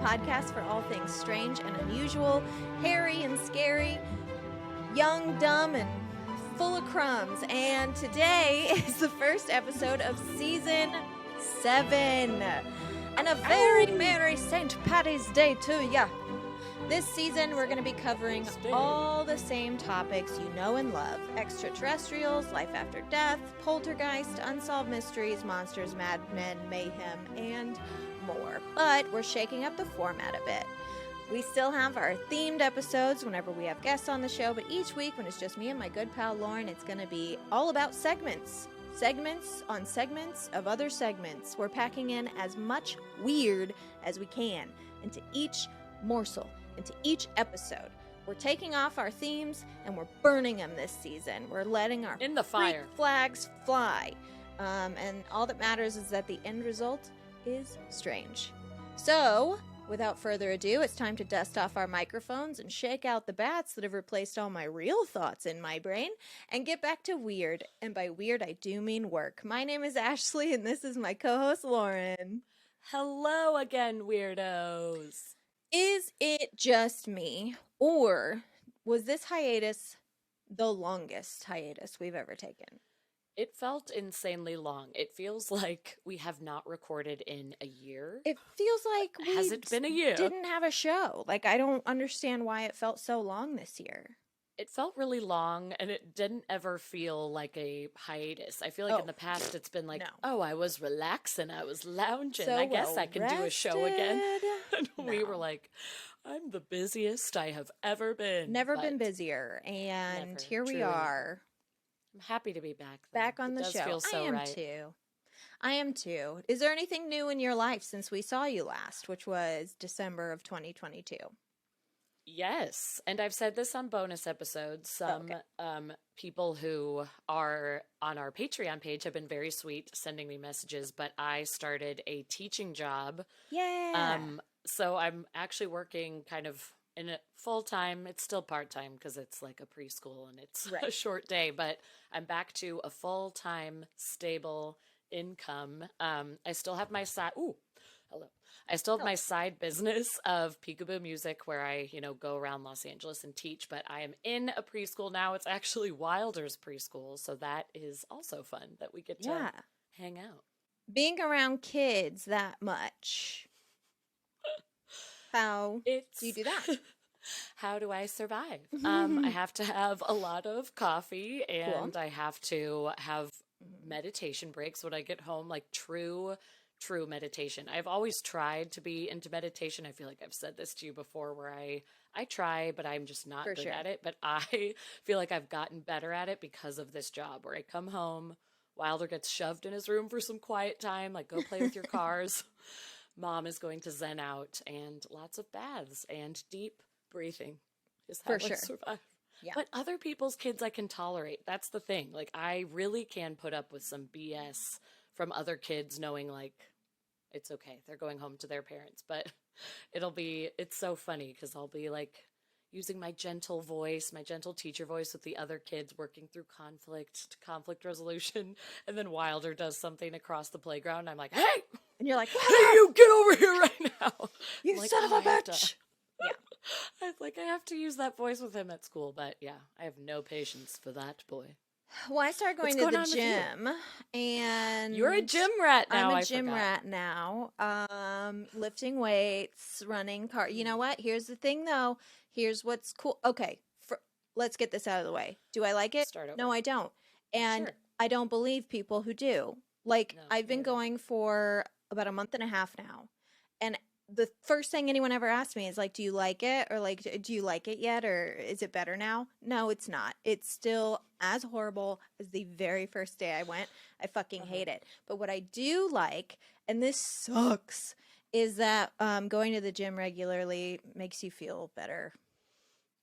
podcast for all things strange and unusual, hairy and scary, young, dumb, and full of crumbs. And today is the first episode of season 7. And a very merry St. Patty's Day to ya. This season, we're going to be covering all the same topics you know and love. Extraterrestrials, life after death, poltergeist, unsolved mysteries, monsters, madmen, mayhem, and more. But we're shaking up the format a bit. We still have our themed episodes whenever we have guests on the show, but each week when it's just me and my good pal Lauren, it's going to be all about segments. Segments on segments of other segments. We're packing in as much weird as we can into each morsel, into each episode. We're taking off our themes and we're burning them this season. We're letting our in the fire freak flags fly. And all that matters is that the end result is strange. So, without further ado, it's time to dust off our microphones and shake out the bats that have replaced all my real thoughts in my brain and get back to weird. And by weird, I do mean work. My name is Ashley and this is my co-host Lauren. Hello again, weirdos. Is it just me, or was this hiatus the longest hiatus we've ever taken? It felt insanely long. It feels like we have not recorded in a year. It feels like we Has it been a year? Didn't have a show. Like, I don't understand why it felt so long this year. It felt really long, and it didn't ever feel like a hiatus. I feel like in the past it's been like, I was relaxing, I was lounging. So I guess I can do a show again. And we were like, I'm the busiest I have ever been. Never been busier, and here we are. I'm happy to be back. Back on the show. Feel so I am right. too. I am too. Is there anything new in your life since we saw you last, which was December of 2022? Yes, and I've said this on bonus episodes. Some people who are on our Patreon page have been very sweet sending me messages, but I started a teaching job. Yeah. So I'm actually working kind of in a full-time. It's still part-time because it's like a preschool and it's a short day, but I'm back to a full-time stable income. I still have my side. I still have my side business of peekaboo music where I, go around Los Angeles and teach, but I am in a preschool now. It's actually Wilder's preschool, so that is also fun that we get to hang out. Being around kids that much. How do you do that? How do I survive? I have to have a lot of coffee and I have to have meditation breaks when I get home, like true meditation. I've always tried to be into meditation. I feel like I've said this to you before where I try, but I'm just not good at it. But I feel like I've gotten better at it because of this job where I come home, Wilder gets shoved in his room for some quiet time, like go play with your cars. Mom is going to zen out and lots of baths and deep breathing is how I survive. Yeah. But other people's kids I can tolerate. That's the thing. Like I really can put up with some BS from other kids knowing like it's okay. They're going home to their parents, but it's so funny because I'll be like using my gentle voice, my gentle teacher voice with the other kids working through conflict resolution. And then Wilder does something across the playground. And I'm like, hey, and you're like, hey, you get over here right now. You like, son of a bitch. Yeah. I have to use that voice with him at school, but yeah, I have no patience for that boy. Well, I started going to the gym, and you're a gym rat now. I'm a gym rat now. Lifting weights, running car. You know what? Here's the thing, though. Here's what's cool. Okay, let's get this out of the way. Do I like it? No, I don't, and I don't believe people who do. Like I've been going for about a month and a half now, and the first thing anyone ever asked me is like, do you like it? Or like, do you like it yet? Or is it better now? No, it's not. It's still as horrible as the very first day I went. I fucking hate it. But what I do like, and this sucks, is that going to the gym regularly makes you feel better.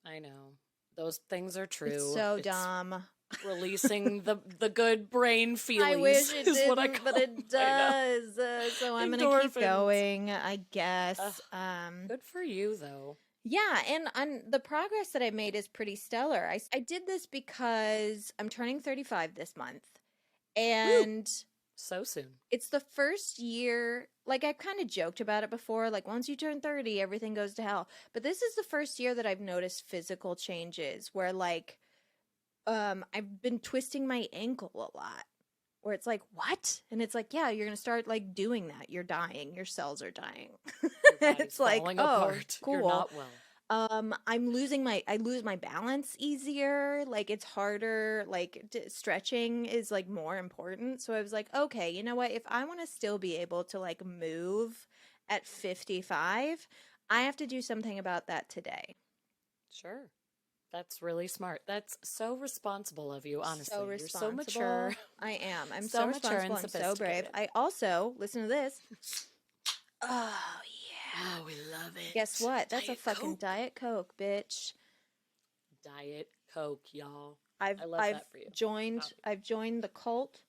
I know. Those things are true. It's so dumb. Releasing the good brain feelings. I wish it didn't, what I call but it does. So I'm going to keep going, I guess. Good for you, though. Yeah, and the progress that I made is pretty stellar. I did this because I'm turning 35 this month, and So soon. It's the first year, like I kind of joked about it before, like once you turn 30, everything goes to hell. But this is the first year that I've noticed physical changes where like I've been twisting my ankle a lot. Where it's like, what? And it's like, yeah, you're gonna start like doing that. You're dying. Your cells are dying. Your body's It's like, falling oh, apart. cool. You're not well. I lose my balance easier. Like it's harder. Like stretching is like more important. So I was like, okay, you know what? If I want to still be able to like move at 55, I have to do something about that today. Sure. That's really smart. That's so responsible of you, honestly. So You're so responsible. mature. I am. I'm So so mature and responsible. I'm so brave. sophisticated. I also, listen to this. Oh, yeah. Oh, we love it. Guess what? That's Diet a fucking Coke. Diet Coke, bitch. Diet Coke, y'all. I've I love that for you. I've joined the cult.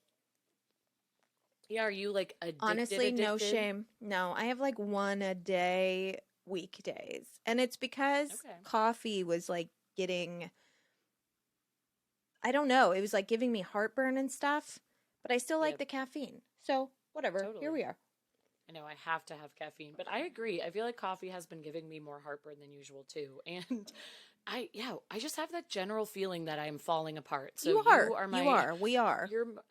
Yeah, are you like addicted? Honestly, no shame. No, I have like one a day weekdays. And it's because coffee was like getting, I don't know, it was like giving me heartburn and stuff, but I still like the caffeine. So, whatever. Totally. Here we are. I know I have to have caffeine, but I agree. I feel like coffee has been giving me more heartburn than usual too. And I just have that general feeling that I'm falling apart. So We are.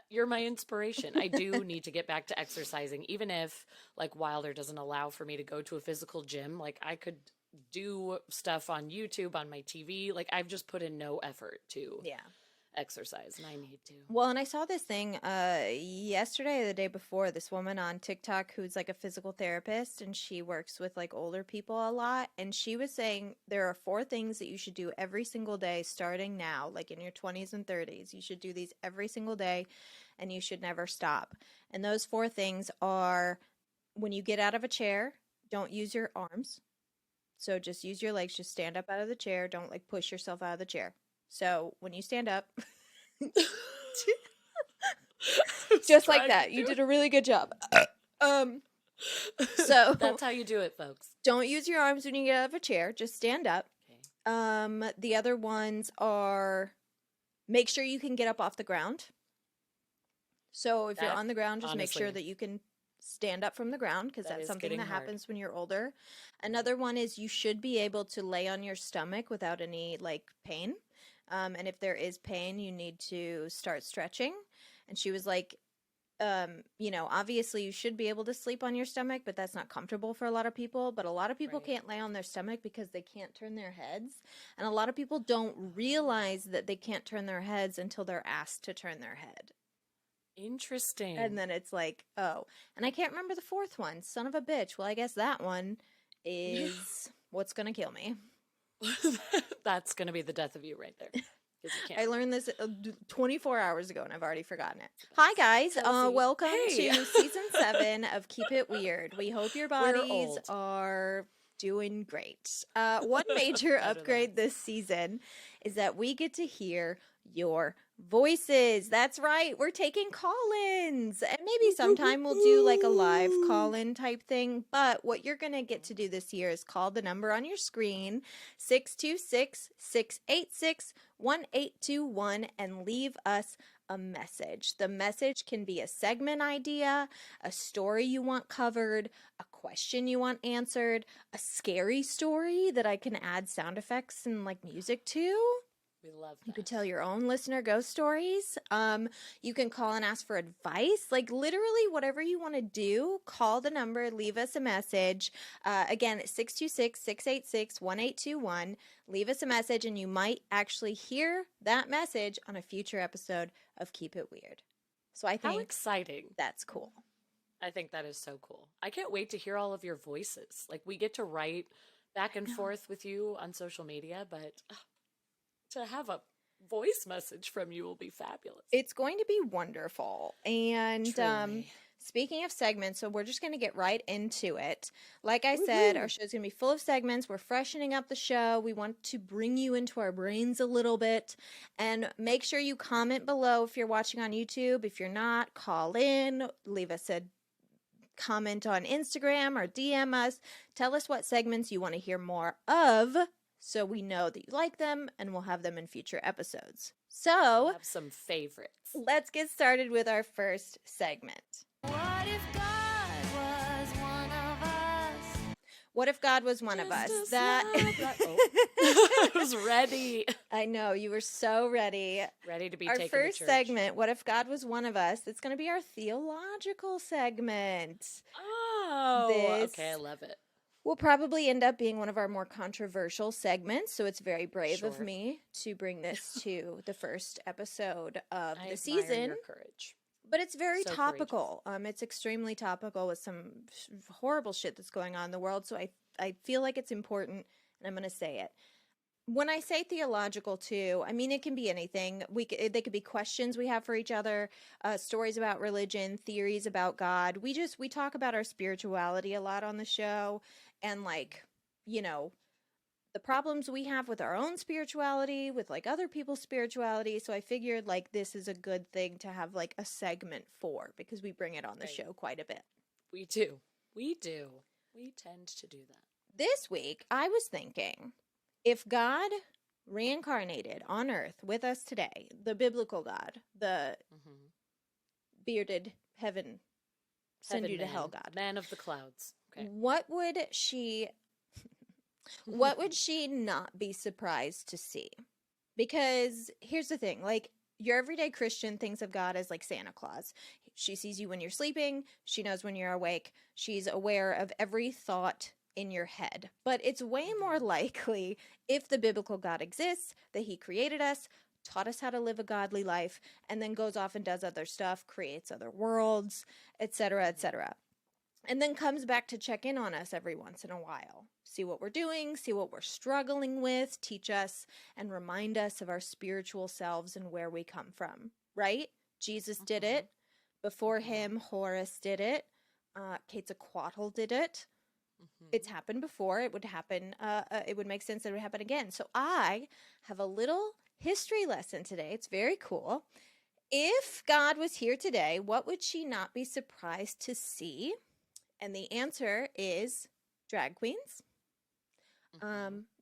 You're my inspiration. I do need to get back to exercising, even if like Wilder doesn't allow for me to go to a physical gym. Like I could do stuff on YouTube, on my TV. Like I've just put in no effort to exercise, and I need to. Well, and I saw this thing yesterday or the day before, this woman on TikTok who's like a physical therapist, and she works with like older people a lot, and she was saying there are 4 things that you should do every single day starting now, like in your 20s and 30s. You should do these every single day, and you should never stop. And those 4 things are: when you get out of a chair, don't use your arms. So just use your legs, just stand up out of the chair, don't like push yourself out of the chair. So when you stand up, just like that, you did a really good job. So that's how you do it, folks. Don't use your arms when you get out of a chair. Just stand up. Okay. The other ones are make sure you can get up off the ground. So if you're on the ground, just make sure that you can stand up from the ground, because that's something that happens when you're older. Another one is you should be able to lay on your stomach without any like pain. And if there is pain, you need to start stretching. And she was like, obviously you should be able to sleep on your stomach, but that's not comfortable for a lot of people. But a lot of people can't lay on their stomach because they can't turn their heads. And a lot of people don't realize that they can't turn their heads until they're asked to turn their head. Interesting. And then it's like, oh. And I can't remember the 4th one. Son of a bitch. Well, I guess that one is what's going to kill me. That's going to be the death of you right there. I learned this 24 hours ago and I've already forgotten it. Hi guys, welcome to season 7 of Keep It Weird. We hope your bodies are doing great. One major upgrade this season is that we get to hear your voices. That's right, we're taking call-ins, and maybe sometime we'll do like a live call-in type thing. But what you're gonna get to do this year is call the number on your screen, 626-686-1821, and leave us a message. The message can be a segment idea, a story you want covered, a question you want answered, a scary story that I can add sound effects and like music to. We love that. You could tell your own listener ghost stories. You can call and ask for advice. Like literally whatever you want to do, call the number, leave us a message. Again, 626-686-1821. Leave us a message and you might actually hear that message on a future episode of Keep It Weird. So I think how exciting. That's cool. I think that is so cool. I can't wait to hear all of your voices. Like we get to write back and forth with you on social media, but to have a voice message from you will be fabulous. It's going to be wonderful. And speaking of segments, so we're just going to get right into it. Like I said, our show's going to be full of segments. We're freshening up the show. We want to bring you into our brains a little bit. And make sure you comment below if you're watching on YouTube. If you're not, call in, leave us a comment on Instagram or DM us. Tell us what segments you want to hear more of, so we know that you like them and we'll have them in future episodes. So, have some favorites. let's get started with our first segment. What if God was one of us? What if God was one of us? I was ready. I know, you were so ready. Ready to be Our taken first to church. segment, What If God Was One of Us? It's going to be our theological segment. Oh, okay, I love it. Will probably end up being one of our more controversial segments, so it's very brave of Sure. me to bring this to the first episode of I the admire season. your courage. But it's very So topical. It's extremely topical with some horrible shit that's going on in the world. So I feel like it's important, and I'm going to say it. When I say theological too, I mean it can be anything. They could be questions we have for each other, stories about religion, theories about God. We talk about our spirituality a lot on the show, and like, you know, the problems we have with our own spirituality, with like other people's spirituality. So I figured like this is a good thing to have like a segment for, because we bring it on the Right. show quite a bit. We do. We tend to do that. This week, I was thinking, if God reincarnated on Earth with us today, the biblical God, the Mm-hmm. bearded heaven, send you to hell God, Man of the clouds. Okay. what would she not be surprised to see? Because here's the thing, like, your everyday Christian thinks of God as like Santa Claus. She sees you when you're sleeping. She knows when you're awake. She's aware of every thought in your head. But it's way more likely, if the biblical God exists, that he created us, taught us how to live a godly life, and then goes off and does other stuff, creates other worlds, etc., etc. And then comes back to check in on us every once in a while. See what we're doing, see what we're struggling with, teach us and remind us of our spiritual selves and where we come from, right? Jesus did it. Before him, Horus did it. Quetzalcoatl did it. It's happened before. It would happen. It would make sense that it would happen again. So I have a little history lesson today. It's very cool. If God was here today, what would she not be surprised to see? And the answer is drag queens,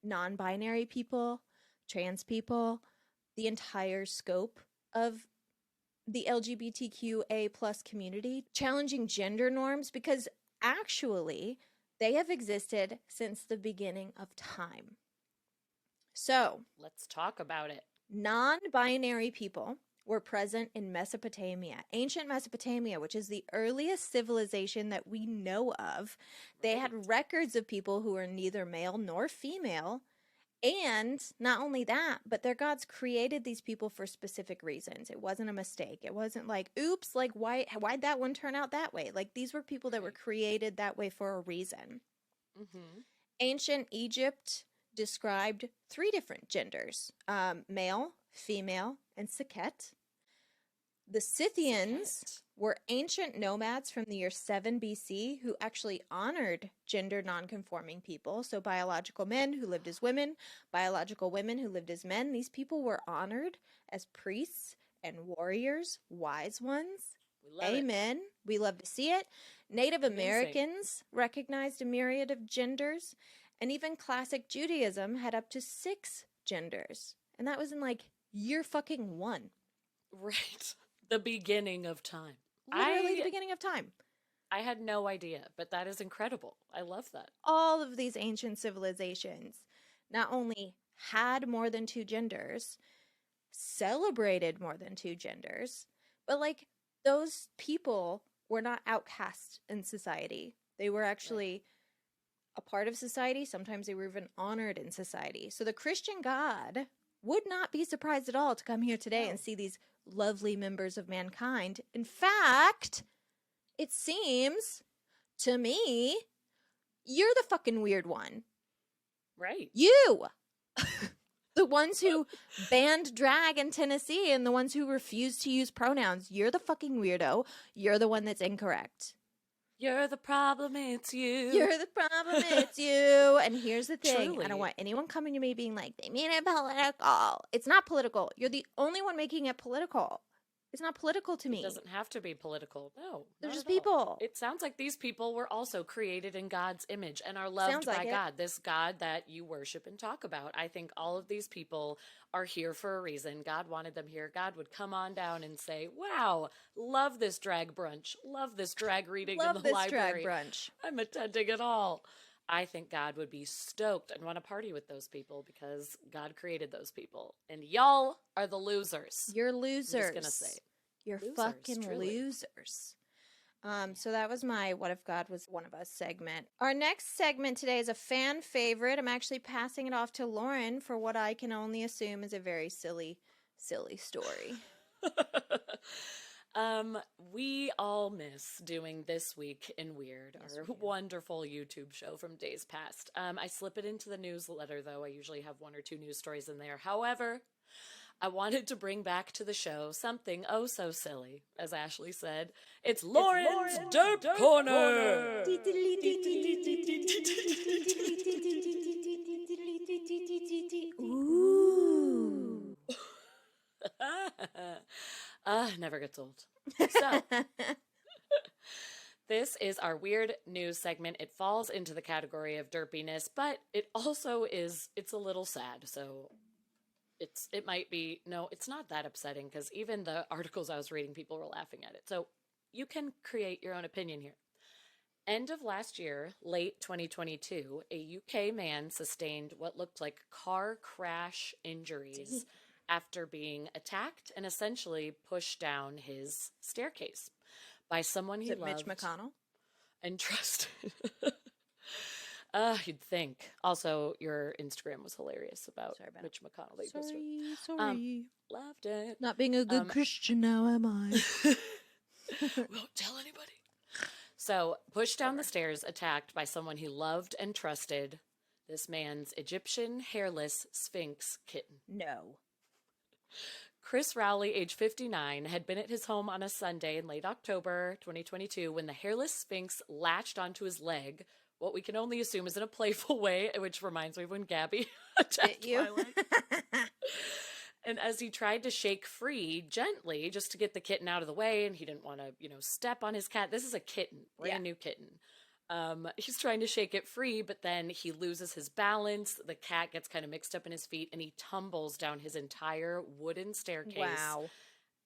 non-binary people, trans people, the entire scope of the LGBTQA plus community, challenging gender norms, because actually they have existed since the beginning of time. So, Let's talk about it. non-binary people were present in Mesopotamia, ancient Mesopotamia, which is the earliest civilization that we know of. They had records of people who were neither male nor female. And not only that, but their gods created these people for specific reasons. It wasn't a mistake. It wasn't like, oops, like why'd that one turn out that way? Like, these were people that were created that way for a reason. Ancient Egypt described 3 different genders, male, female, and Sekhet. The Scythians were ancient nomads from the year 7 BC who actually honored gender nonconforming people. So biological men who lived as women, biological women who lived as men. These people were honored as priests and warriors, wise ones. Amen. We love to see it. Native Americans recognized a myriad of genders, and even classic Judaism had up to 6 genders. And that was in like year fucking 1. Right. The beginning of time. Literally the beginning of time. I had no idea, but that is incredible. I love that. All of these ancient civilizations not only had more than 2 genders, celebrated more than 2 genders, but like those people were not outcast in society. They were actually a part of society. Sometimes they were even honored in society. So the Christian God would not be surprised at all to come here today and see these lovely members of mankind. In fact, it seems to me you're the fucking weird one. Right. You! The ones who banned drag in Tennessee and the ones who refused to use pronouns. You're the fucking weirdo. You're the one that's incorrect. You're the problem, it's you. You're the problem, it's you. And here's the thing. Truly. I don't want anyone coming to me being like, they made it political. It's not political. You're the only one making it political. It's not political to me. It doesn't have to be political. No. They're not just at all. people. It sounds like these people were also created in God's image and are loved Sounds like by it. God, this God that you worship and talk about. I think all of these people are here for a reason. God wanted them here. God would come on down and say, wow, love this drag brunch. Love this drag reading Love in the this library. drag brunch. I'm attending it all. I think God would be stoked and want to party with those people because God created those people. And y'all are the losers. You're losers. I'm just going to say. You're Losers, fucking truly. losers. So that was my What If God Was One of Us segment. Our next segment today is a fan favorite. I'm actually passing it off to Lauren for what I can only assume is a very silly story. We all miss doing This Week in Weird, Yes, our we do. wonderful YouTube show from days past. I slip it into the newsletter, though. I usually have one or two news stories in there. However, I wanted to bring back to the show something oh so silly. As Ashley said, it's Lauren's Derp Corner! Ooh. Never gets old. So, this is our weird news segment. It falls into the category of derpiness, but it also it's a little sad. So it might be, no, it's not that upsetting because even the articles I was reading, people were laughing at it. So you can create your own opinion here. End of last year, late 2022, a UK man sustained what looked like car crash injuries after being attacked and essentially pushed down his staircase by someone he Is it loved Mitch McConnell? and trusted. You'd think. Also, your Instagram was hilarious about Sorry about Mitch McConnell. That you posted. Sorry. Loved it. Not being a good Christian now, am I? Won't tell anybody. So, pushed down the stairs, attacked by someone he loved and trusted, this man's Egyptian hairless Sphinx kitten. No. Chris Rowley, age 59, had been at his home on a Sunday in late October 2022 when the hairless Sphinx latched onto his leg, what we can only assume is in a playful way, which reminds me of when Gabby attacked Bit you? my leg. And as he tried to shake free gently just to get the kitten out of the way, and he didn't want to, step on his cat. This is a kitten, brand new kitten. He's trying to shake it free, but then he loses his balance. The cat gets kind of mixed up in his feet, and he tumbles down his entire wooden staircase. Wow.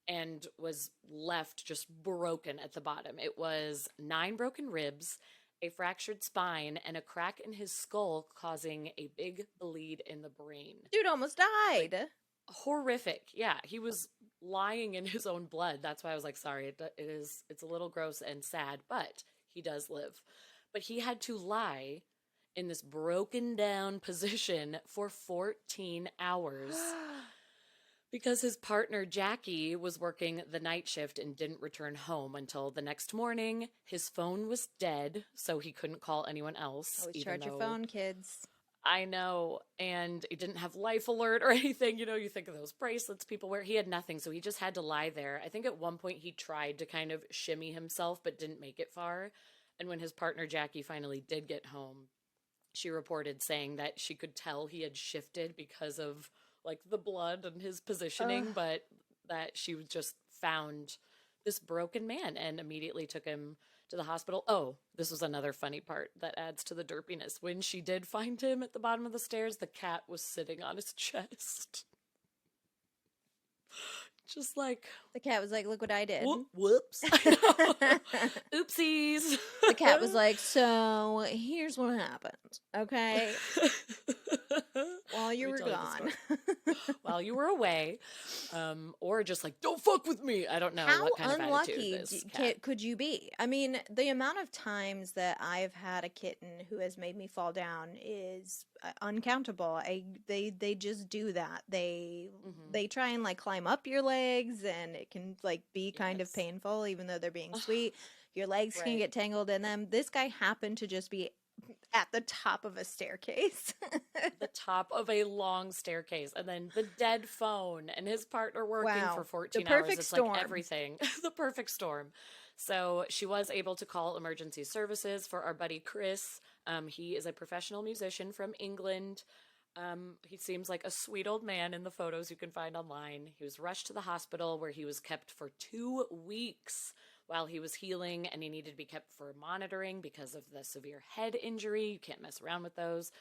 And was left just broken at the bottom. It was 9 broken ribs, a fractured spine, and a crack in his skull, causing a big bleed in the brain. Dude almost died. Horrific. Yeah, he was lying in his own blood. That's why I was like, sorry, it's a little gross and sad, but he does live. But he had to lie in this broken down position for 14 hours because his partner Jackie was working the night shift and didn't return home until the next morning. His phone was dead, so he couldn't call anyone else. Always charge your phone, kids. I know, and it didn't have life alert or anything. You think of those bracelets people wear. He had nothing, so he just had to lie there. I think at one point he tried to kind of shimmy himself, but didn't make it far. And when his partner Jackie finally did get home, she reported saying that she could tell he had shifted because of like the blood and his positioning, but that she just found this broken man and immediately took him to the hospital. Oh, this was another funny part that adds to the derpiness. When she did find him at the bottom of the stairs, the cat was sitting on his chest. Just like... The cat was like, look what I did. Whoops. Oopsies. The cat was like, so here's what happened, okay? While you were gone. While you were away. Or just like, don't fuck with me. I don't know what kind of unlucky attitude this cat. could you be? I mean, the amount of times that I've had a kitten who has made me fall down is uncountable. They just do that. They try and like climb up your legs, and it can like be kind of painful, even though they're being sweet. Your legs can get tangled in them. This guy happened to just be at the top of a staircase. The top of a long staircase, and then the dead phone, and his partner working for 14 the hours. perfect It's storm. like everything. The perfect storm. So she was able to call emergency services for our buddy Chris. He is a professional musician from England. He seems like a sweet old man in the photos you can find online. He was rushed to the hospital where he was kept for 2 weeks while he was healing, and he needed to be kept for monitoring because of the severe head injury. You can't mess around with those.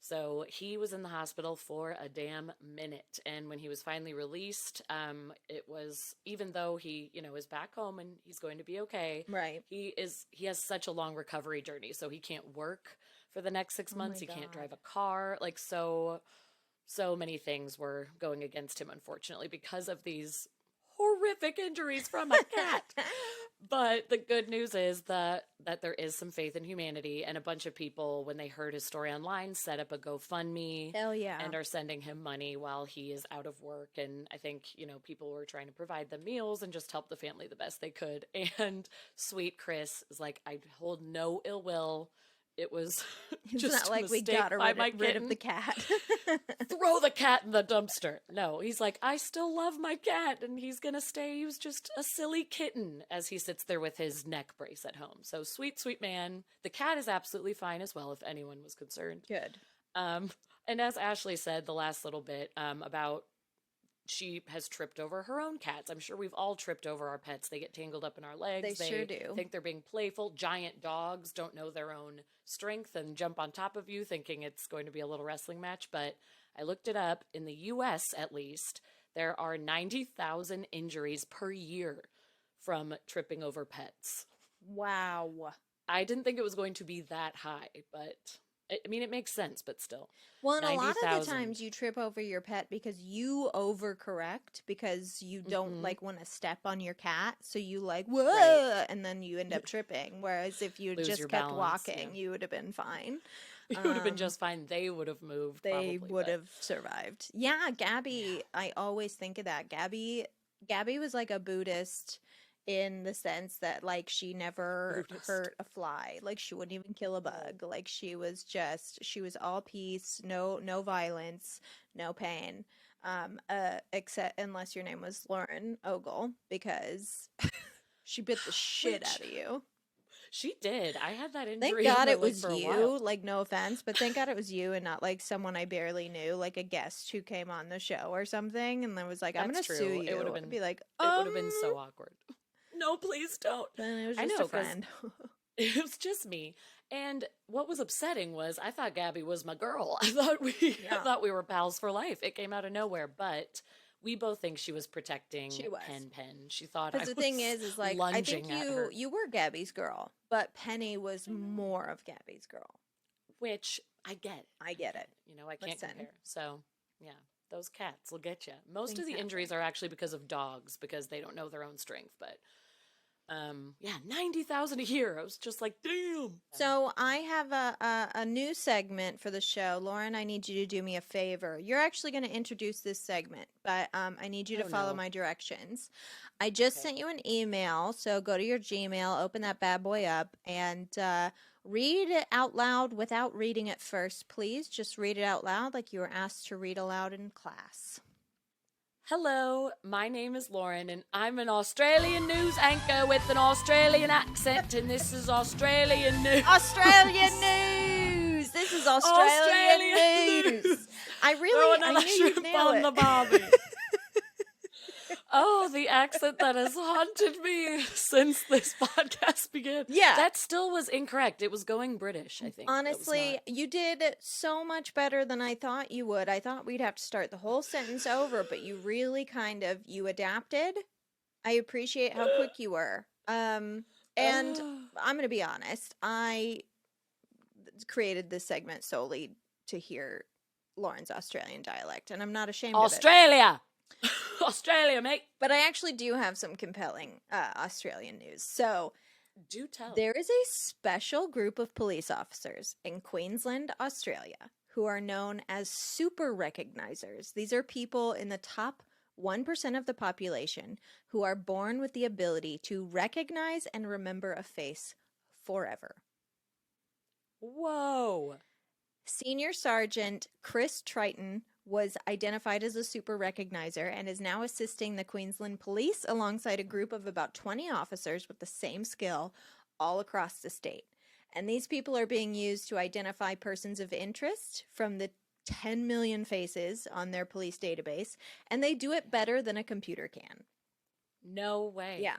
So he was in the hospital for a damn minute. And when he was finally released, it was, even though he, is back home and he's going to be okay. Right. He has such a long recovery journey. So he can't work for the next 6 months. He can't drive a car. Like, so many things were going against him, unfortunately, because of these horrific injuries from a cat. But the good news is that there is some faith in humanity, and a bunch of people, when they heard his story online, set up a GoFundMe. Hell yeah. And are sending him money while he is out of work. And I think, people were trying to provide them meals and just help the family the best they could. And sweet Chris is like, I hold no ill will. It was It's just not like we got rid of the cat. Throw the cat in the dumpster. No, he's like, I still love my cat, and he's going to stay. He was just a silly kitten as he sits there with his neck brace at home. So sweet, sweet man. The cat is absolutely fine as well, if anyone was concerned. Good. And as Ashley said the last little bit about she has tripped over her own cats. I'm sure we've all tripped over our pets. They get tangled up in our legs. They sure do. Think they're being playful. Giant dogs don't know their own strength and jump on top of you thinking it's going to be a little wrestling match. But I looked it up. In the U.S., at least, there are 90,000 injuries per year from tripping over pets. Wow. I didn't think it was going to be that high, but it makes sense, but still. Well, and a lot of the times you trip over your pet because you overcorrect because you don't want to step on your cat. So you whoa, right. And then you end up tripping. Whereas if you just kept walking, you would have been fine. You would have been just fine. They would have moved. They would have survived. Yeah, Gabby, yeah. I always think of that. Gabby was like a Buddhist in the sense that she never hurt a fly, she wouldn't even kill a bug, she was all peace, no violence, no pain, except unless your name was Lauren Ogle, because she bit the shit out of you. She did. I had that injury. Thank God it was you. No offense, but thank God it was you and not someone I barely knew, a guest who came on the show or something, and then was like, "I'm going to sue you." It would have been be like, it would have been so awkward. No, please don't. Then it was just a friend. It was just me. And what was upsetting was I thought Gabby was my girl. I thought we were pals for life. It came out of nowhere, but we both think she was protecting Pen. She thought because the thing is I think you were Gabby's girl, but Penny was more of Gabby's girl. Which I get. I get it. I can't compare. So, yeah. Those cats will get you. Most of the injuries are actually because of dogs, because they don't know their own strength. But, 90,000 a year. I was just like, damn. So I have a new segment for the show. Lauren, I need you to do me a favor. You're actually going to introduce this segment, but I need you to follow my directions. I just sent you an email, so go to your Gmail, open that bad boy up, and read it out loud without reading it first, please. Just read it out loud like you were asked to read aloud in class. Hello, my name is Lauren, and I'm an Australian news anchor with an Australian accent, and this is Australian news. Australian news! This is Australian news! I knew you'd nail it. The Barbie. Oh, the accent that has haunted me since this podcast began. Yeah. That still was incorrect. It was going British, I think. Honestly, you did so much better than I thought you would. I thought we'd have to start the whole sentence over, but you really you adapted. I appreciate how quick you were. And I'm going to be honest. I created this segment solely to hear Lauren's Australian dialect, and I'm not ashamed of it. Australia, mate. But I actually do have some compelling Australian news. So, do tell. There is a special group of police officers in Queensland, Australia, who are known as super recognizers. These are people in the top 1% of the population who are born with the ability to recognize and remember a face forever. Whoa. Senior Sergeant Chris Triton was identified as a super recognizer and is now assisting the Queensland Police alongside a group of about 20 officers with the same skill all across the state. And these people are being used to identify persons of interest from the 10 million faces on their police database, and they do it better than a computer can. No way. Yeah.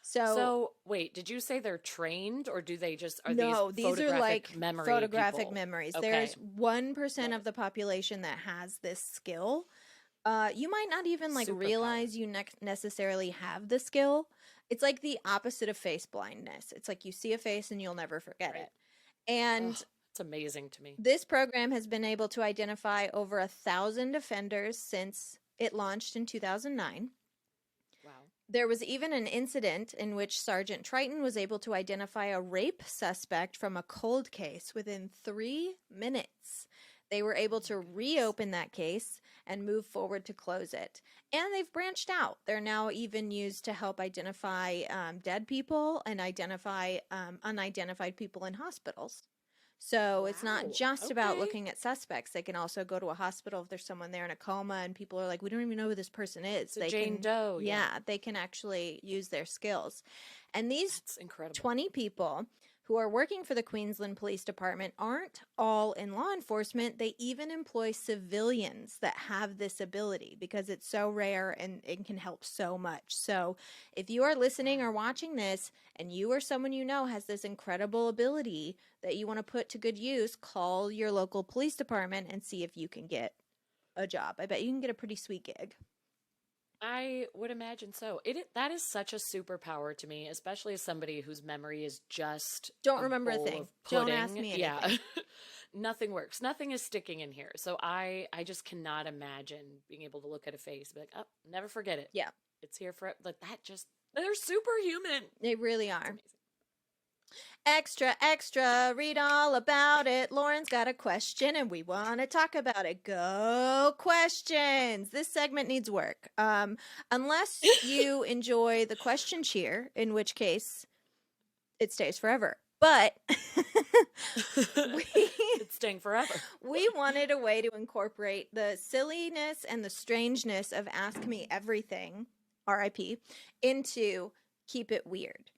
So wait, did you say they're trained, or do they just are No, these these are like photographic people? memories. Okay. There's 1% of the population that has this skill. You might not even like Superpower. realize you necessarily have the skill. It's like the opposite of face blindness. It's like you see a face and you'll never forget Right. it. And it's amazing to me. this program has been able to identify over 1,000 offenders since it launched in 2009. Wow. There was even an incident in which Sergeant Triton was able to identify a rape suspect from a cold case within 3 minutes. They were able to reopen that case and move forward to close it. And they've branched out. They're now even used to help identify dead people and identify unidentified people in hospitals. So it's not Wow, just about okay. looking at suspects. They can also go to a hospital if there's someone there in a coma and people are like, we don't even know who this person is. It's a Jane Doe. Yeah, they can actually use their skills. And these That's incredible. 20 people who are working for the Queensland Police Department aren't all in law enforcement. They even employ civilians that have this ability because it's so rare and it can help so much. So if you are listening or watching this and you or someone you know has this incredible ability that you want to put to good use, call your local police department and see if you can get a job. I bet you can get a pretty sweet gig. I would imagine so. That is such a superpower to me, especially as somebody whose memory is just Don't remember a bowl thing. of Don't ask pudding. me anything. Yeah. Nothing works. Nothing is sticking in here. So I just cannot imagine being able to look at a face and be like, oh, never forget it. Yeah. It's here for they're superhuman. They really It's are. amazing. Extra, extra, read all about it. Lauren's got a question and we want to talk about it. Go questions. This segment needs work. Unless you enjoy the question cheer, in which case it stays forever. But It's staying forever. we wanted a way to incorporate the silliness and the strangeness of Ask Me Everything, RIP, into Keep It Weird.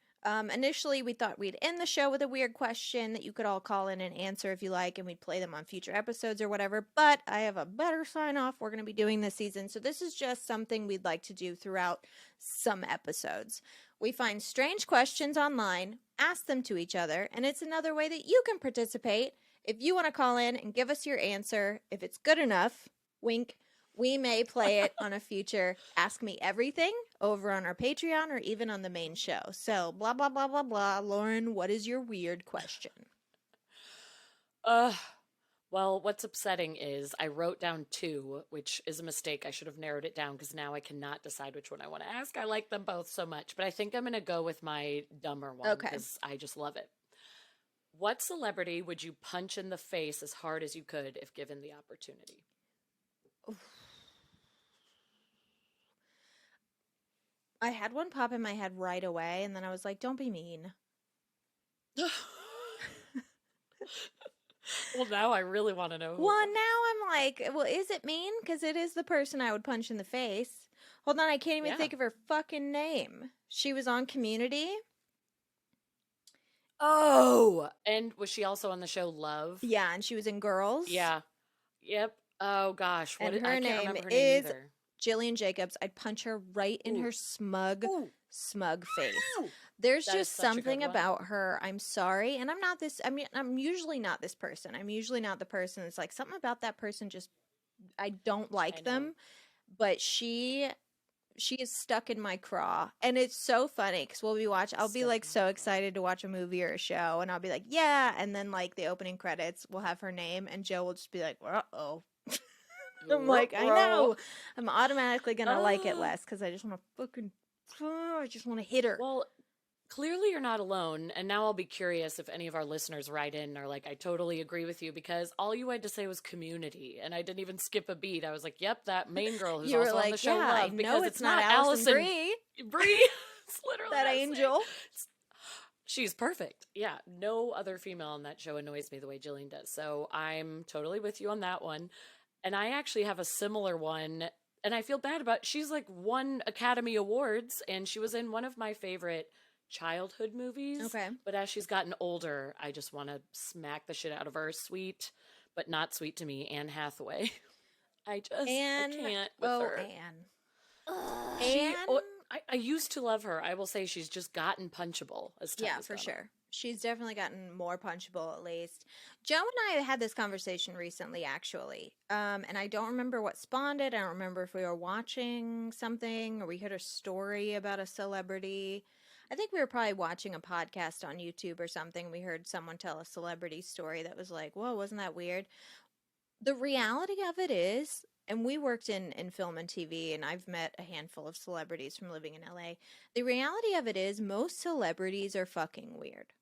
Initially, we thought we'd end the show with a weird question that you could all call in and answer if you like, and we'd play them on future episodes or whatever. But I have a better sign off we're going to be doing this season. So this is just something we'd like to do throughout some episodes. We find strange questions online, ask them to each other, and it's another way that you can participate. If you want to call in and give us your answer, if it's good enough, wink, we may play it on a future Ask Me Everything over on our Patreon or even on the main show. So, blah, blah, blah, blah, blah. Lauren, what is your weird question? Well, what's upsetting is I wrote down 2, which is a mistake. I should have narrowed it down because now I cannot decide which one I want to ask. I like them both so much, but I think I'm going to go with my dumber one because I just love it. What celebrity would you punch in the face as hard as you could if given the opportunity? I had one pop in my head right away, and then I was like, don't be mean. Well, now I really want to know who. Well, now I'm like, well, is it mean? Because it is the person I would punch in the face. Hold on, I can't even think of her fucking name. She was on Community. Oh! And was she also on the show Love? Yeah, and she was in Girls. Yeah. Yep. Oh, gosh. And her I can't name remember her name is either. Jillian Jacobs. I'd punch her right in her smug face. There's That is just such a good something one. about her. I'm sorry. And I'm usually not this person. I'm usually not the person that's like, something about that person just, I don't like them. But she is stuck in my craw. And it's so funny because I'll be like so excited to watch a movie or a show. And I'll be like, yeah. And then like the opening credits will have her name. And Joe will just be like, uh-oh. I'm like, I know. I'm automatically going to like it less because I just want to hit her. Well, clearly you're not alone. And now I'll be curious if any of our listeners write in and are like, I totally agree with you because all you had to say was Community. And I didn't even skip a beat. I was like, yep, that main girl who's You were also like, on the show yeah, I Love. know Because it's not Allison Brie. It's literally That angel. She's perfect. Yeah. No other female on that show annoys me the way Jillian does. So I'm totally with you on that one. And I actually have a similar one, and I feel bad about. She's like won Academy Awards, and she was in one of my favorite childhood movies. Okay. But as she's gotten older, I just want to smack the shit out of her. Sweet but not sweet to me, Anne Hathaway. I Anne, can't with her. Anne. She, Anne? I used to love her. I will say she's just gotten punchable as time Yeah, has for gone on. sure. She's definitely gotten more punchable, at least. Joe and I had this conversation recently, actually. And I don't remember what spawned it. I don't remember if we were watching something or we heard a story about a celebrity. I think we were probably watching a podcast on YouTube or something. We heard someone tell a celebrity story that was like, whoa, wasn't that weird? The reality of it is, and we worked in film and TV, and I've met a handful of celebrities from living in LA. The reality of it is, most celebrities are fucking weird.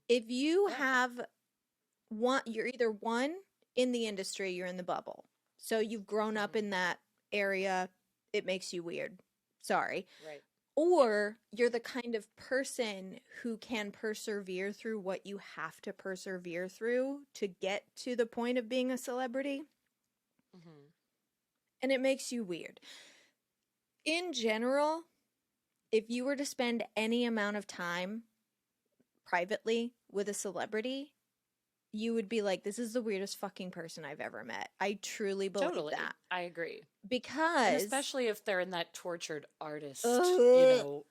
If you have one, you're either one in the industry, you're in the bubble. So you've grown up in that area, it makes you weird. Sorry. Right. Or you're the kind of person who can persevere through what you have to persevere through to get to the point of being a celebrity. And it makes you weird. In general, if you were to spend any amount of time privately with a celebrity, you would be like, this is the weirdest fucking person I've ever met. I truly believe that. I agree. Because... And especially if they're in that tortured artist,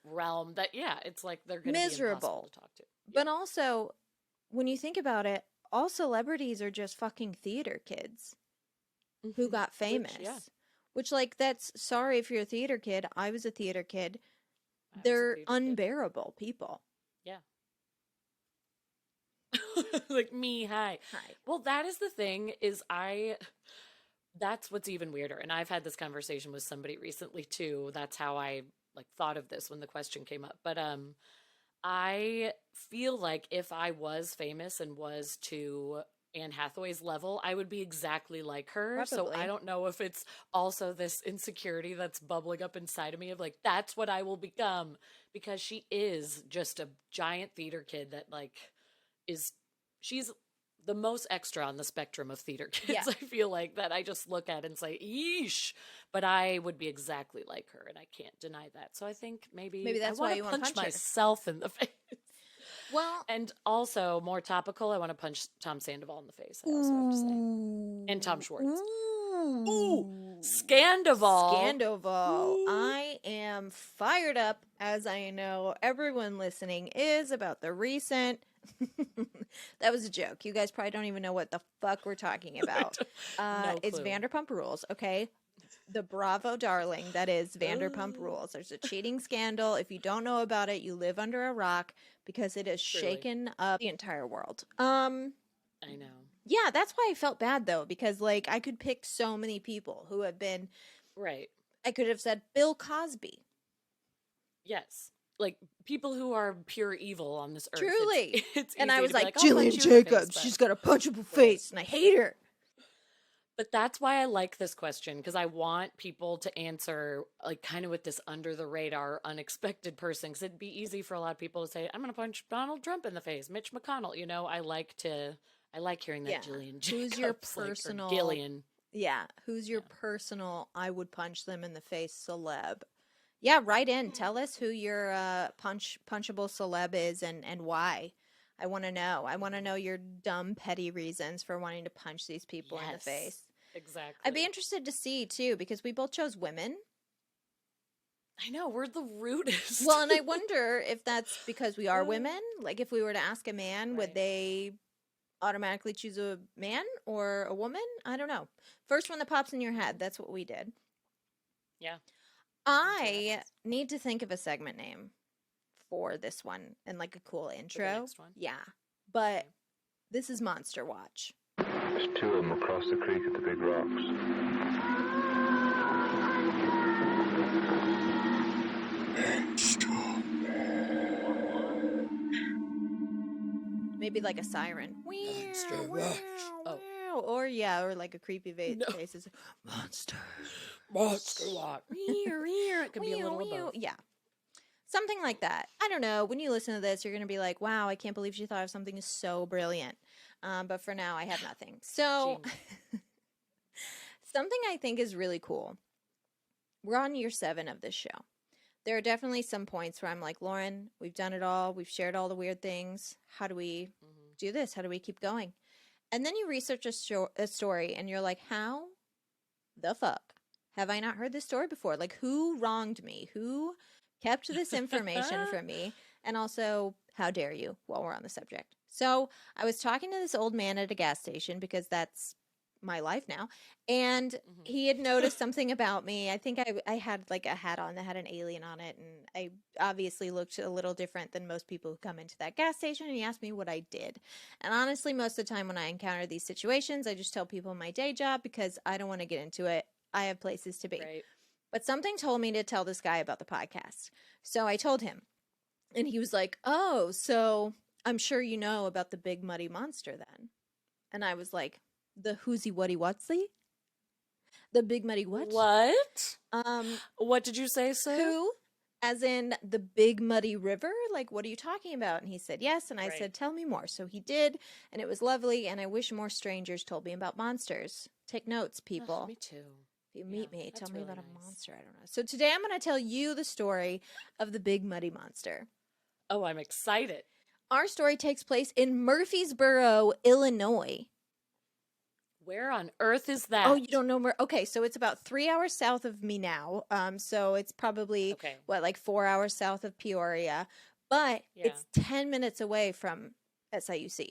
realm that, it's like they're going to be impossible to talk to. But also, when you think about it, all celebrities are just fucking theater kids who got famous. Which, like, that's... Sorry if you're a theater kid. I was a theater kid. They're unbearable people. Yeah. Like me, hi. Well, that is the thing, is that's what's even weirder. And I've had this conversation with somebody recently too. That's how I thought of this when the question came up. But I feel like if I was famous and was to Anne Hathaway's level, I would be exactly like her. Probably. So I don't know if it's also this insecurity that's bubbling up inside of me of that's what I will become, because she is just a giant theater kid that she's the most extra on the spectrum of theater kids. Yeah. I feel like that I just look at and say, yeesh, but I would be exactly like her, and I can't deny that. So I think maybe that's I why want you to want to punch punch her. myself in the face. Well, and also more topical, I want to punch Tom Sandoval in the face. I also have to say, and Tom Schwartz. Ooh, Scandoval. Scandoval. I am fired up, as I know everyone listening is, about the recent... That was a joke. You guys probably don't even know what the fuck we're talking about. No it's clue. Vanderpump Rules, okay? The Bravo darling that is Vanderpump Rules. There's a cheating scandal. If you don't know about it, you live under a rock, because it has shaken up the entire world. I know. Yeah, that's why I felt bad, though, because, I could pick so many people who have been... Right. I could have said Bill Cosby. Yes. People who are pure evil on this earth. Truly. It's and easy I was to be like, "I'll punch Jillian you in the Jacobs, face," but- she's got a punchable face, and I hate her. But that's why I like this question, because I want people to answer kind of with this under the radar, unexpected person. Because it'd be easy for a lot of people to say, "I'm going to punch Donald Trump in the face, Mitch McConnell." I like hearing that. Jillian Jacobs. Who's your personal or Gillian? Yeah, who's your personal I would punch them in the face celeb? Yeah, write in. Tell us who your punchable celeb is and why. I want to know. I want to know your dumb, petty reasons for wanting to punch these people in the face. Exactly. I'd be interested to see, too, because we both chose women. I know, we're the rudest. Well, and I wonder if that's because we are women. If we were to ask a man, would they automatically choose a man or a woman? I don't know. First one that pops in your head, that's what we did. Yeah. I need to think of a segment name for this one and a cool intro. For the next one? Yeah. But this is Monster Watch. There's two of them across the creek at the big rocks. Maybe a siren. Monster Watch. Wow. Or a creepy face. Is Monster Watch. It could be a little of both. Yeah. Something like that. I don't know. When you listen to this, you're going to be like, wow, I can't believe she thought of something so brilliant. But for now, I have nothing. So, something I think is really cool. We're on year 7 of this show. There are definitely some points where I'm like, Lauren, we've done it all. We've shared all the weird things. How do we do this? How do we keep going? And then you research a story and you're like, how the fuck have I not heard this story before? Like, who wronged me? Who kept this information from me? And also, how dare you, while we're on the subject. So I was talking to this old man at a gas station because that's my life now. And he had noticed something about me. I think I had like a hat on that had an alien on it. And I obviously looked a little different than most people who come into that gas station. And he asked me what I did. And honestly, most of the time when I encounter these situations, I just tell people my day job because I don't want to get into it. I have places to be. Right. But something told me to tell this guy about the podcast. So I told him. And he was like, oh, so I'm sure you know about the big muddy monster then. And I was like, the Muddy Whatsy? The big muddy what? What? What did you say, sir? Who? As in the big muddy river? Like, what are you talking about? And he said, yes. And I said, tell me more. So he did. And it was lovely. And I wish more strangers told me about monsters. Take notes, people. Me too. If you meet me, tell me about a monster. I don't know. So today I'm going to tell you the story of the big muddy monster. Oh, I'm excited. Our story takes place in Murphysboro, Illinois. Where on earth is that? Oh, you don't know where? Okay, so it's about 3 hours south of me now. So it's probably, like 4 hours south of Peoria. But it's 10 minutes away from SIUC.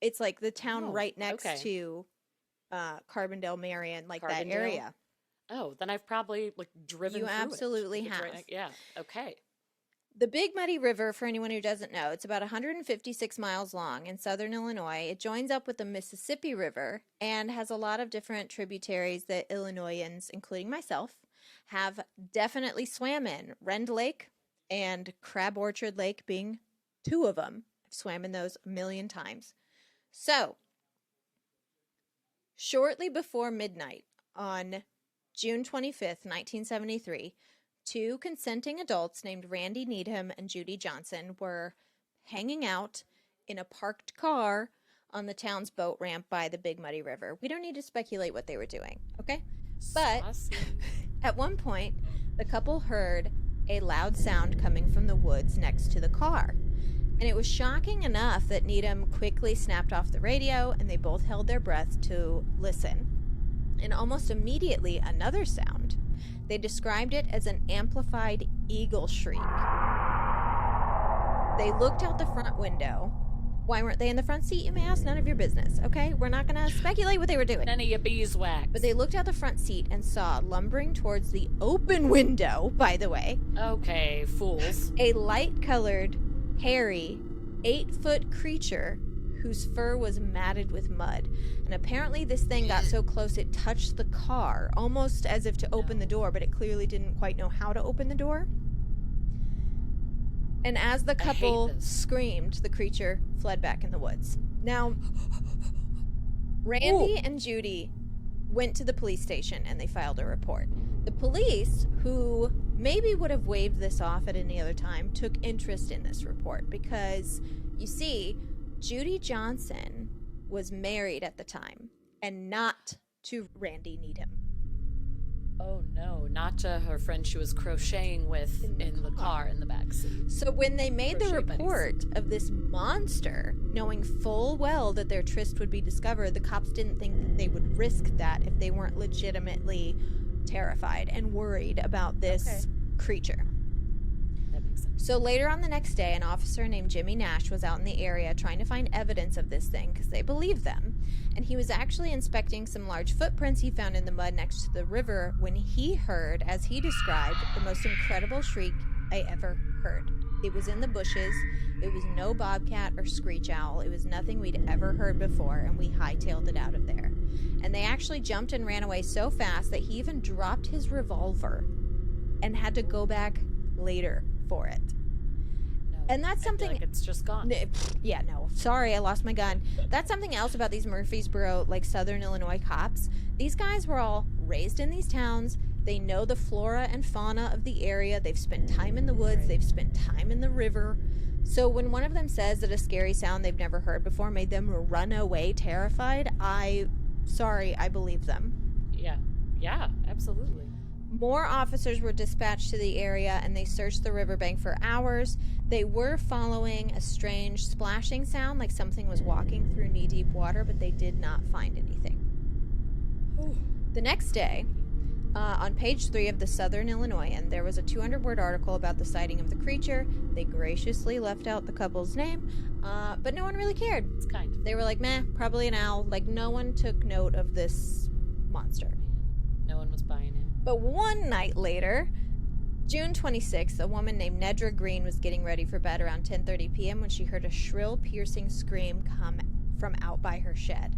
It's like the town right next to Carbondale, Marion, like that area. Oh, then I've probably like driven through it. You absolutely have. Yeah, okay. The Big Muddy River, for anyone who doesn't know, it's about 156 miles long in southern Illinois. It joins up with the Mississippi River and has a lot of different tributaries that Illinoisans, including myself, have definitely swam in. Rend Lake and Crab Orchard Lake being two of them. I've swam in those a million times. So, shortly before midnight on June 25th, 1973, two consenting adults named Randy Needham and Judy Johnson were hanging out in a parked car on the town's boat ramp by the Big Muddy River. We don't need to speculate what they were doing, okay? But at one point, the couple heard a loud sound coming from the woods next to the car. And it was shocking enough that Needham quickly snapped off the radio and they both held their breath to listen. And almost immediately, another sound. They described it as an amplified eagle shriek. They looked out the front window. Why weren't they in the front seat, you may ask? None of your business, okay? We're not going to speculate what they were doing. None of your beeswax. But they looked out the front seat and saw, lumbering towards the open window, by the way. Okay, fools. A light-colored, hairy, 8-foot creature whose fur was matted with mud. And apparently this thing got so close it touched the car, almost as if to open the door, but it clearly didn't quite know how to open the door. And as the couple screamed, the creature fled back in the woods. Now, Randy and Judy went to the police station and they filed a report. The police, who maybe would have waved this off at any other time, took interest in this report because, you see, Judy Johnson was married at the time and not to Randy Needham. Oh no, not to her friend she was crocheting with in the car in the backseat. So when they made the report of this monster, knowing full well that their tryst would be discovered, the cops didn't think that they would risk that if they weren't legitimately terrified and worried about this creature. That makes sense. So later on the next day, an officer named Jimmy Nash was out in the area trying to find evidence of this thing because they believed them. And he was actually inspecting some large footprints he found in the mud next to the river when he heard, as he described, the most incredible shriek I ever heard. It was in the bushes. It was no bobcat or screech owl. It was nothing we'd ever heard before, and we hightailed it out of there. And they actually jumped and ran away so fast that he even dropped his revolver and had to go back later for it. And that's something. Like it's just gone. Yeah, no. Sorry, I lost my gun. That's something else about these Murphysboro, like Southern Illinois cops. These guys were all raised in these towns. They know the flora and fauna of the area. They've spent time in the woods. They've spent time in the river. So when one of them says that a scary sound they've never heard before made them run away terrified, I believe them. Yeah, absolutely. More officers were dispatched to the area, and they searched the riverbank for hours. They were following a strange splashing sound, like something was walking through knee-deep water, but they did not find anything. The next day, on page 3 of the Southern Illinoisan, there was a 200-word article about the sighting of the creature. They graciously left out the couple's name, but no one really cared. It's kind. They were like, meh, probably an owl. Like, no one took note of this monster. No one was buying it. But one night later, June 26th, a woman named Nedra Green was getting ready for bed around 10:30 p.m. when she heard a shrill, piercing scream come from out by her shed.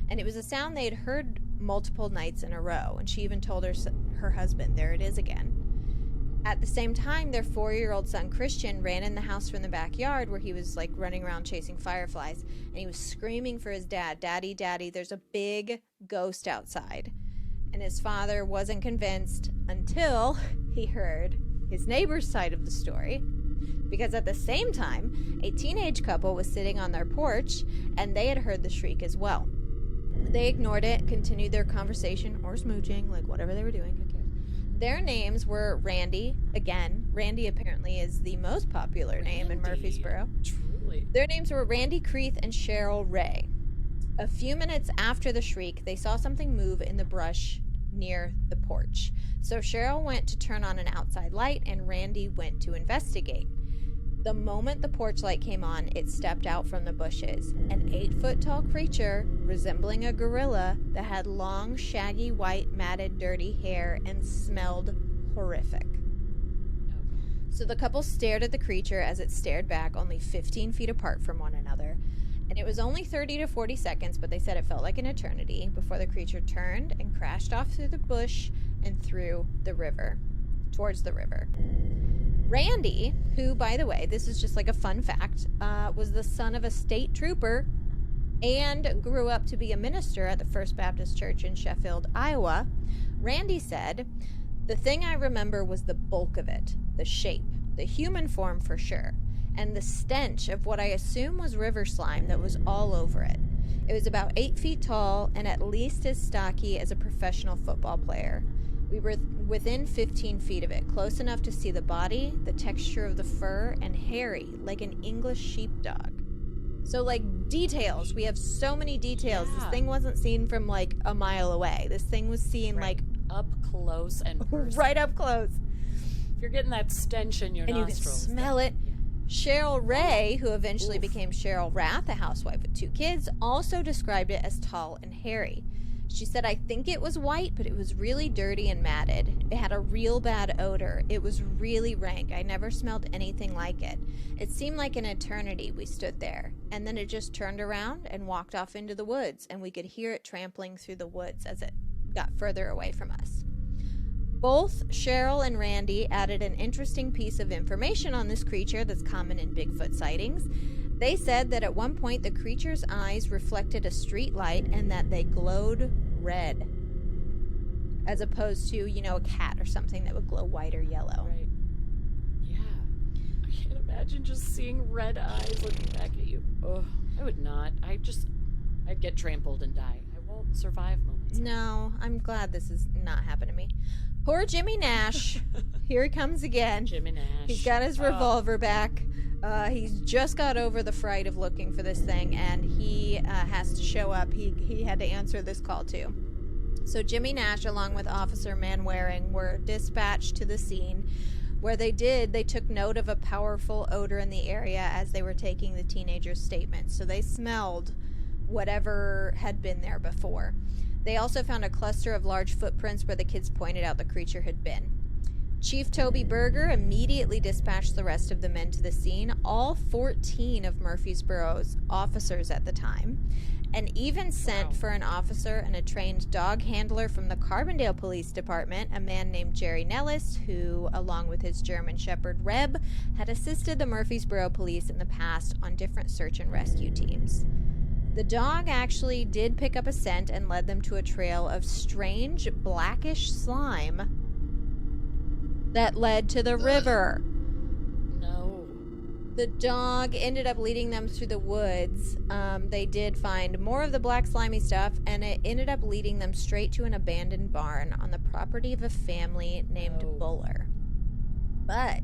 And it was a sound they had heard multiple nights in a row, and she even told her husband, there it is again. At the same time, their 4-year-old son, Christian, ran in the house from the backyard where he was, like, running around chasing fireflies, and he was screaming for his dad, Daddy, Daddy, there's a big ghost outside. And his father wasn't convinced until he heard his neighbor's side of the story, because at the same time, a teenage couple was sitting on their porch, and they had heard the shriek as well. They ignored it, continued their conversation, or smooching, like whatever they were doing, who cares. Their names were Randy. Again, Randy apparently is the most popular name in Murphysboro. Truly. Their names were Randy Creeth and Cheryl Ray. A few minutes after the shriek, they saw something move in the brush near the porch. So Cheryl went to turn on an outside light, and Randy went to investigate. The moment the porch light came on, it stepped out from the bushes. An 8-foot-tall creature resembling a gorilla that had long, shaggy, white, matted, dirty hair and smelled horrific. So the couple stared at the creature as it stared back, only 15 feet apart from one another. And it was only 30 to 40 seconds, but they said it felt like an eternity before the creature turned and crashed off through the bush and through the river, towards the river. Randy, who, by the way, this is just like a fun fact, was the son of a state trooper and grew up to be a minister at the First Baptist Church in Sheffield, Iowa. Randy said, the thing I remember was the bulk of it, the shape, the human form for sure, and the stench of what I assume was river slime that was all over it. It was about 8 feet tall and at least as stocky as a professional football player. We were within 15 feet of it, close enough to see the body, the texture of the fur, and hairy, like an English sheepdog. So, like, details. We have so many details. Yeah. This thing wasn't seen from, like, a mile away. This thing was seen, like... Up close and personal. Right up close. If you're getting that stench in your and nostrils. You can smell it. Yeah. Cheryl Ray, who eventually Oof. became Cheryl Rath, a housewife with 2 kids, also described it as tall and hairy. She said, I think it was white, but it was really dirty and matted. It had a real bad odor. It was really rank. I never smelled anything like it. It seemed like an eternity we stood there. And then it just turned around and walked off into the woods, and we could hear it trampling through the woods as it got further away from us. Both Cheryl and Randy added an interesting piece of information on this creature that's common in Bigfoot sightings. They said that at one point the creature's eyes reflected a street light and that they glowed red, as opposed to, you know, a cat or something that would glow white or yellow. Right. Yeah. I can't imagine just seeing red eyes looking back at you. Oh, I would not. I'd get trampled and die. I won't survive moments. No, I'm glad this has not happened to me. Poor Jimmy Nash. Here he comes again. Jimmy Nash. He's got his revolver back. He's just got over the fright of looking for this thing, and he has to show up. He had to answer this call, too. So Jimmy Nash, along with Officer Manwaring, were dispatched to the scene, where they took note of a powerful odor in the area as they were taking the teenager's statements. So they smelled whatever had been there before. They also found a cluster of large footprints where the kids pointed out the creature had been. Chief Toby Berger immediately dispatched the rest of the men to the scene, all 14 of Murphysboro's officers at the time, and even sent for an officer and a trained dog handler from the Carbondale Police Department, a man named Jerry Nellis, who, along with his German Shepherd Reb, had assisted the Murphysboro police in the past on different search and rescue teams. The dog actually did pick up a scent and led them to a trail of strange blackish slime that led to the river. No. The dog ended up leading them through the woods. They did find more of the black slimy stuff, and it ended up leading them straight to an abandoned barn on the property of a family named Buller. But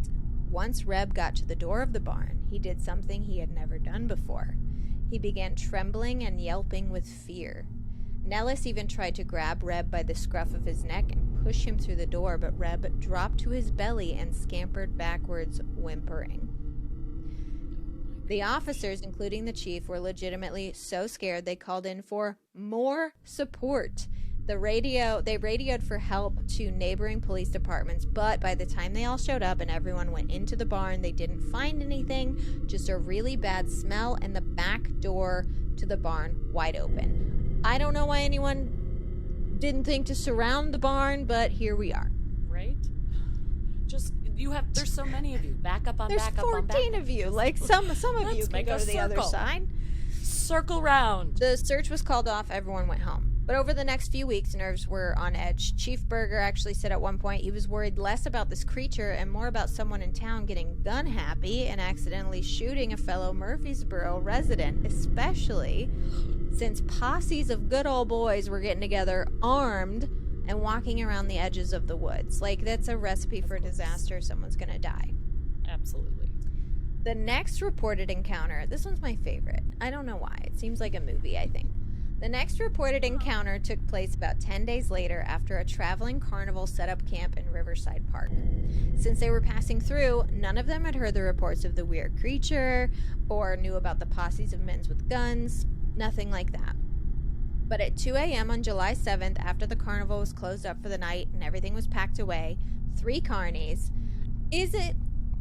once Reb got to the door of the barn, he did something he had never done before. He began trembling and yelping with fear. Nellis even tried to grab Reb by the scruff of his neck and push him through the door, but Reb dropped to his belly and scampered backwards, whimpering. The officers, including the chief, were legitimately so scared they called in for more support. They radioed for help to neighboring police departments, but by the time they all showed up and everyone went into the barn, they didn't find anything, just a really bad smell and the back door to the barn wide open. I don't know why anyone didn't think to surround the barn, but here we are. Right? There's so many of you. Back up on There's back up on back. 14 of you. Like, some of you can go to the other side. Circle round. The search was called off. Everyone went home. But over the next few weeks, nerves were on edge. Chief Berger actually said at one point he was worried less about this creature and more about someone in town getting gun happy and accidentally shooting a fellow Murphysboro resident, especially since posses of good old boys were getting together armed and walking around the edges of the woods. Like, that's a recipe for disaster. Someone's gonna die. Absolutely. The next reported encounter, this one's my favorite. I don't know why. It seems like a movie, I think. The next reported encounter took place about 10 days later after a traveling carnival set up camp in Riverside Park. Since they were passing through, none of them had heard the reports of the weird creature or knew about the posses of men with guns. Nothing like that. But at 2 a.m. on July 7th, after the carnival was closed up for the night and everything was packed away, 3 carnies. Is it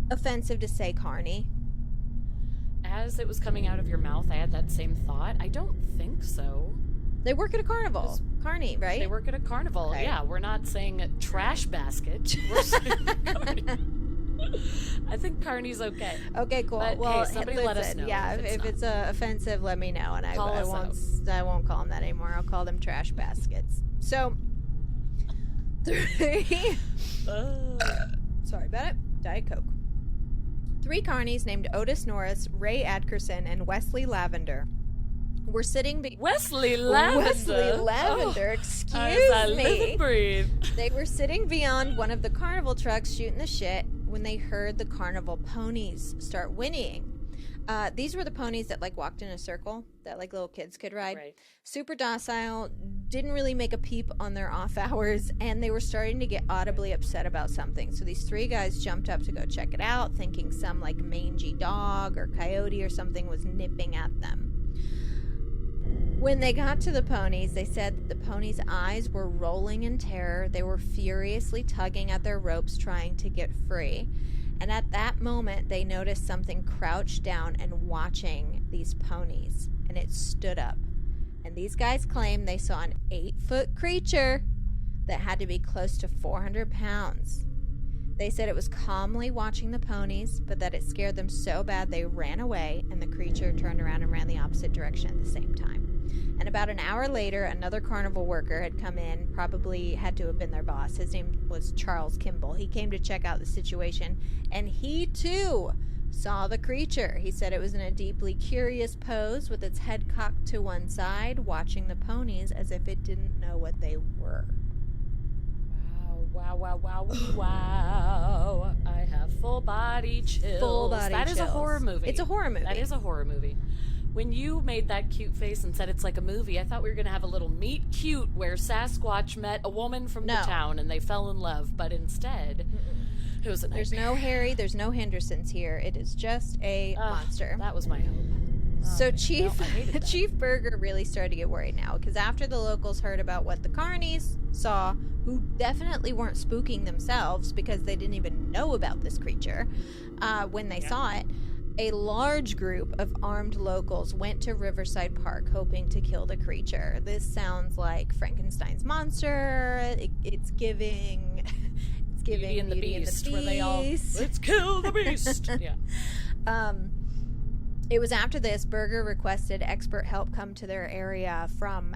offensive to say carny? As it was coming out of your mouth, I had that same thought. I don't think so. They work at a carnival. Carny, right? They work at a carnival. Okay. Yeah, we're not saying trash basket. We're saying carny. I think carny's okay. Okay, cool. But, well, hey, somebody let us know. Yeah, if it's offensive, let me know, and I won't call them that anymore. I'll call them trash baskets. So, 3. Sorry about it. Diet Coke. 3 carnies named Otis Norris, Ray Adkerson, and Wesley Lavender were sitting... Wesley Lavender? Wesley Lavender, excuse me. Breathe. They were sitting beyond one of the carnival trucks shooting the shit when they heard the carnival ponies start whinnying. These were the ponies that, like, walked in a circle that, like, little kids could ride. Right. Super docile, didn't really make a peep on their off hours, and they were starting to get audibly upset about something. So these 3 guys jumped up to go check it out, thinking some, like, mangy dog or coyote or something was nipping at them. When they got to the ponies, they said that the ponies' eyes were rolling in terror. They were furiously tugging at their ropes, trying to get free. And at that moment, they noticed something crouched down and watching these ponies. And it stood up. And these guys claimed they saw an 8-foot creature that had to be close to 400 pounds. They said it was calmly watching the ponies, but that it scared them so bad they ran away, and the creature turned around and ran the opposite direction at the same time. And about an hour later, another carnival worker had come in, probably had to have been their boss. His name was Charles Kimball. He came to check out the situation, and he too saw the creature. He said it was in a deeply curious pose with its head cocked to one side, watching the ponies as if it didn't know what they were. Wow. I have full body chills. Full body chills. That is a horror movie. It's a horror movie. That is a horror movie. When you made that cute face and said it's like a movie, I thought we were going to have a little meet cute where Sasquatch met a woman from the town and they fell in love, but instead, it was a nightmare. There's no Harry, there's no Hendersons here. It is just a monster. That was my hope. So Chief Berger really started to get worried now, because after the locals heard about what the carnies saw, who definitely weren't spooking themselves because they didn't even know about this creature when they saw it, a large group of armed locals went to Riverside Park hoping to kill the creature. This sounds like Frankenstein's monster. It's giving Beauty and the Beast, where they all, let's kill the beast. Yeah. It was after this, Berger requested expert help come to their area from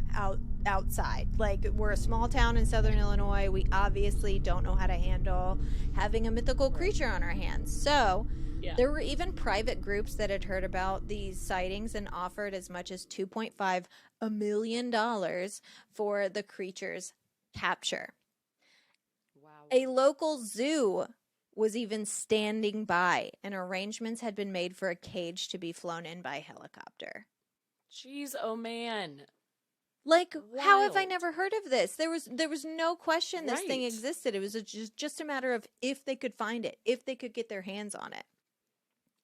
outside. Like, we're a small town in southern Illinois. We obviously don't know how to handle having a mythical creature on our hands. So there were even private groups that had heard about these sightings and offered as much as $2.5 million for the creature's capture. Wow. A local zoo was even standing by, and arrangements had been made for a cage to be flown in by helicopter. Jeez, oh man. Like, how have I Wild. never heard of this? There was no question this thing Right. existed. It was just a matter of if they could find it, if they could get their hands on it.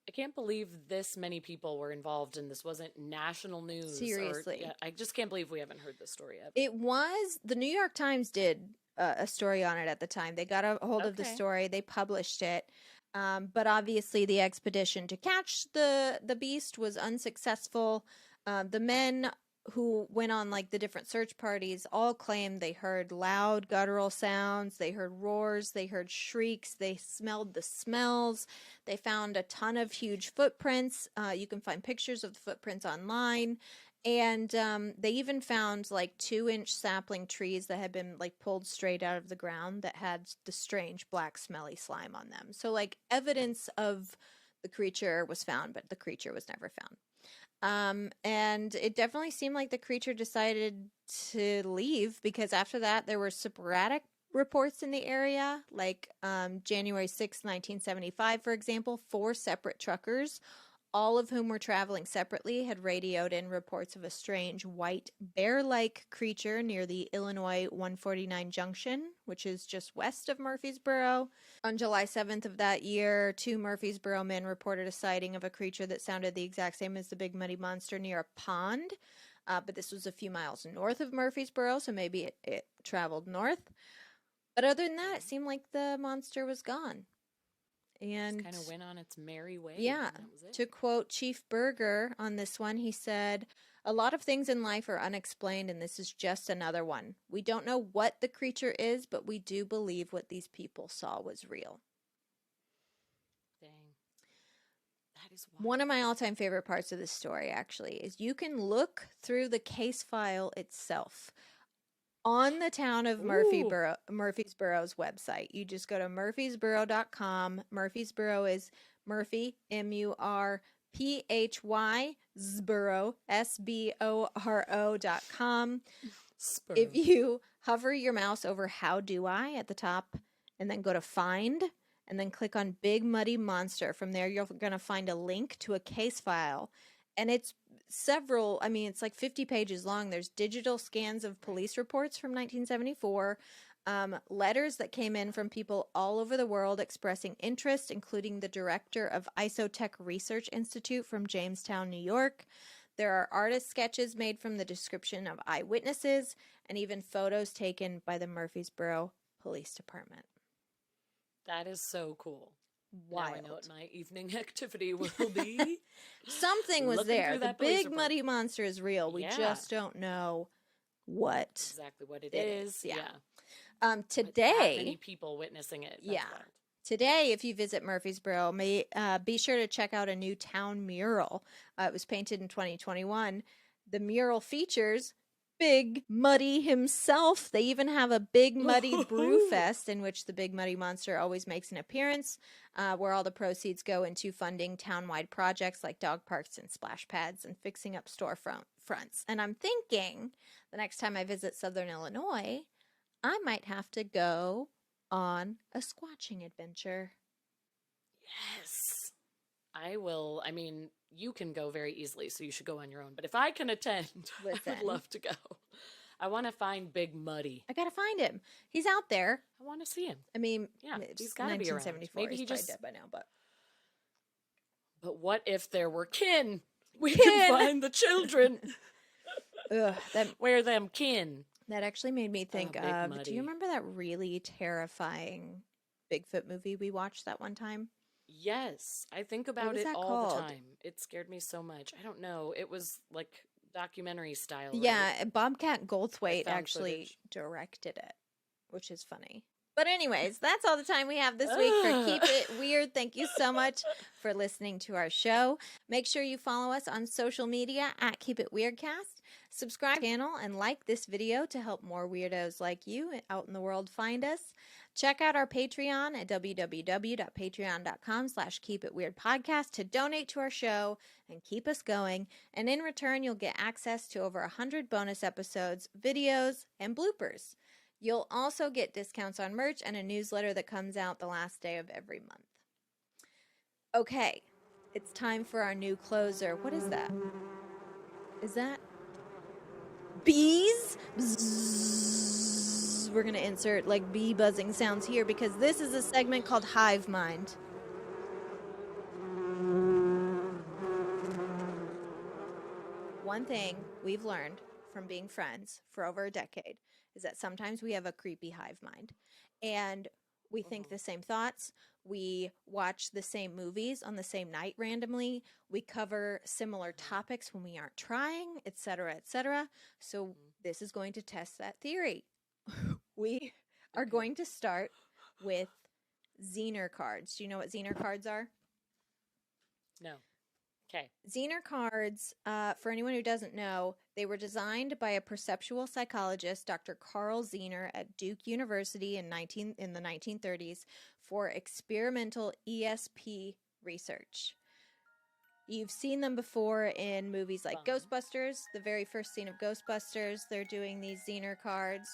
I can't believe this many people were involved and this wasn't national news. Seriously. I just can't believe we haven't heard this story yet. It was, the New York Times did a story on it at the time. They got a hold of the story. They published it. But obviously the expedition to catch the beast was unsuccessful. The men who went on like the different search parties all claimed they heard loud guttural sounds, they heard roars, they heard shrieks, they smelled the smells, they found a ton of huge footprints. You can find pictures of the footprints online, and they even found like 2-inch sapling trees that had been like pulled straight out of the ground that had the strange black smelly slime on them. So like evidence of the creature was found, but the creature was never found. And it definitely seemed like the creature decided to leave, because after that there were sporadic reports in the area, like January 6th, 1975, for example. 4 separate truckers, all of whom were traveling separately, had radioed in reports of a strange white bear-like creature near the Illinois 149 junction, which is just west of Murphysboro. On July 7th of that year, 2 Murphysboro men reported a sighting of a creature that sounded the exact same as the Big Muddy Monster near a pond. But this was a few miles north of Murphysboro, so maybe it traveled north. But other than that, it seemed like the monster was gone. And just kind of went on its merry way. Yeah. And that was it. To quote Chief Berger on this one, he said, "A lot of things in life are unexplained, and this is just another one. We don't know what the creature is, but we do believe what these people saw was real." Dang. That is wild. One of my all-time favorite parts of this story, actually, is you can look through the case file itself on the town of Murphysboro's website. You just go to murphysboro.com. Murphysboro is Murphy, M-U-R-P-H-Y, Sboro, S-B-O-R-O.com. Spur. If you hover your mouse over How Do I at the top and then go to Find and then click on Big Muddy Monster, from there you're going to find a link to a case file. And it's it's like 50 pages long. There's digital scans of police reports from 1974, letters that came in from people all over the world expressing interest, including the director of Isotech Research Institute from Jamestown, New York. There are artist sketches made from the description of eyewitnesses, and even photos taken by the Murphysboro Police Department. That is so cool. Wild. Now I know what my evening activity will be. Something was Looking there. through The that police Big report. Muddy Monster is real. We Yeah. just don't know what. Exactly what it It is. is, yeah. Yeah. With that Today, many people witnessing it. That's Yeah. wild. Today, if you visit Murphysboro, be sure to check out a new town mural. It was painted in 2021. The mural features Big Muddy himself. They even have a Big Muddy Brew Fest, in which the Big Muddy Monster always makes an appearance, where all the proceeds go into funding town-wide projects like dog parks and splash pads and fixing up storefronts. And I'm thinking the next time I visit Southern Illinois, I might have to go on a squatching adventure. Yes. I will. I mean, you can go very easily, so you should go on your own. But if I can attend, I would Listen. love to go. I want to find Big Muddy. I gotta find him. He's out there. I want to see him. I mean, Yeah, it's he's gotta be around. 1974. Maybe He's he probably just- dead by now, but But what if there were kin? We Kin! can find the children. ugh, Where them kin? that actually made me think Big of. Do Muddy. you remember that really terrifying Bigfoot movie we watched that one time? Yes, I think about was it that all called? the time. It scared me so much. I don't know. It was like documentary style. right? Yeah, Bobcat Goldthwait found actually footage. directed it, which is funny. But anyways, that's all the time we have this week for Keep It Weird. Thank you so much for listening to our show. Make sure you follow us on social media at Keep It Weirdcast. Subscribe to our channel and like this video to help more weirdos like you out in the world find us. Check out our Patreon at www.patreon.com/keepitweirdpodcast to donate to our show and keep us going. And in return, you'll get access to over 100 bonus episodes, videos, and bloopers. You'll also get discounts on merch and a newsletter that comes out the last day of every month. Okay, it's time for our new closer. What is that? Is that bees? Bzzz. We're going to insert like bee buzzing sounds here because this is a segment called Hive Mind. One thing we've learned from being friends for over a decade is that sometimes we have a creepy hive mind and we think the same thoughts. We watch the same movies on the same night randomly. We cover similar topics when we aren't trying, etc., etc. So this is going to test that theory. We are going to start with Zener cards. Do you know what Zener cards are? No. Okay. Zener cards, for anyone who doesn't know, they were designed by a perceptual psychologist, Dr. Carl Zener, at Duke University in the 1930s for experimental ESP research. You've seen them before in movies like Ghostbusters, the very first scene of Ghostbusters. They're doing these Zener cards.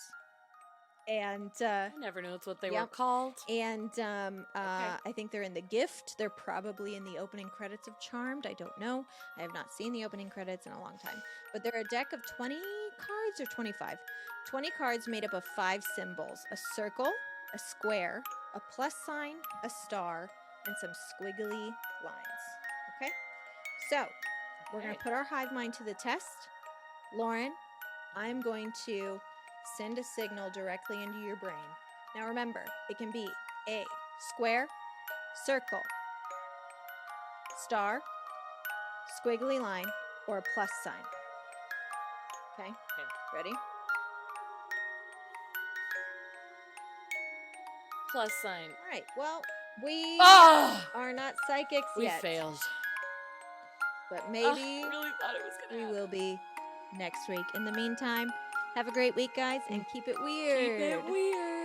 And I never knew that's what they were called. And I think they're in The Gift. They're probably in the opening credits of Charmed. I don't know. I have not seen the opening credits in a long time. But they're a deck of 20 cards or 25. 20 cards made up of 5 symbols. A circle, a square, a plus sign, a star, and some squiggly lines. Okay? So, we're going to put our hive mind to the test. Lauren, I'm going to send a signal directly into your brain. Now remember, it can be a square, circle, star, squiggly line, or a plus sign. Okay? Ready? Plus sign. All right. Well, we are not psychics We yet. failed. But maybe I really thought it was we gonna will be next week. In the meantime, have a great week, guys, and keep it weird. Keep it weird.